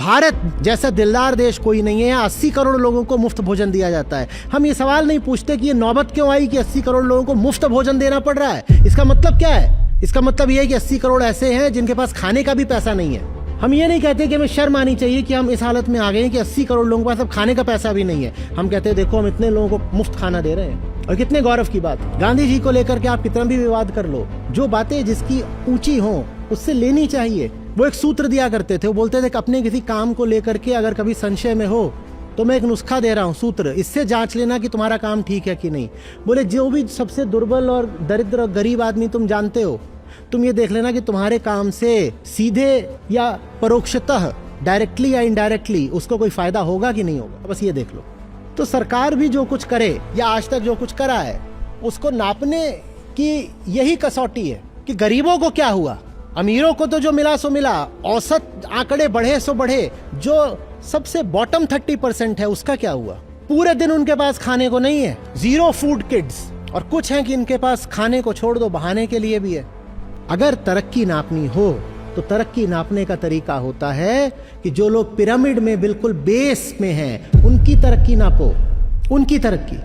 भारत जैसा दिलदार देश कोई नहीं है। 80 करोड़ लोगों को मुफ्त भोजन दिया जाता है। हम ये सवाल नहीं पूछते कि ये नौबत क्यों आई कि 80 करोड़ लोगों को मुफ्त भोजन देना पड़ रहा है। इसका मतलब क्या है? इसका मतलब ये है कि 80 करोड़ ऐसे हैं जिनके पास खाने का भी पैसा नहीं है। हम ये नहीं कहते कि हमें शर्म आनी चाहिए कि हम इस हालत में आ गए हैं कि 80 करोड़ लोगों के पास अब खाने का पैसा भी नहीं है। हम कहते हैं देखो हम इतने लोगों को मुफ्त खाना दे रहे हैं। और कितने गौरव की बात। गांधी जी को लेकर के आप कितना भी विवाद कर लो, जो बातें जिसकी ऊंची हो उससे लेनी चाहिए। वो एक सूत्र दिया करते थे। वो बोलते थे कि अपने किसी काम को लेकर के अगर कभी संशय में हो तो मैं एक नुस्खा दे रहा हूँ, सूत्र, इससे जांच लेना कि तुम्हारा काम ठीक है कि नहीं। बोले जो भी सबसे दुर्बल और दरिद्र और गरीब आदमी तुम जानते हो, तुम ये देख लेना कि तुम्हारे काम से सीधे या परोक्षतः, डायरेक्टली या इनडायरेक्टली उसको कोई फायदा होगा कि नहीं होगा, बस ये देख लो। तो सरकार भी जो कुछ करे या आज तक जो कुछ करा है उसको नापने की यही कसौटी है कि गरीबों को क्या हुआ, अमीरों को तो जो मिला सो मिला, औसत आंकड़े बढ़े सो बढ़े, जो सबसे बॉटम 30% है उसका क्या हुआ। पूरे दिन उनके पास खाने को नहीं है, 0 फूड किड्स, और कुछ हैं कि इनके पास खाने को छोड़ दो बहाने के लिए भी है। अगर तरक्की नापनी हो तो तरक्की नापने का तरीका होता है कि जो लोग पिरामिड में बिल्कुल बेस में हैं उनकी तरक्की नापो, उनकी तरक्की।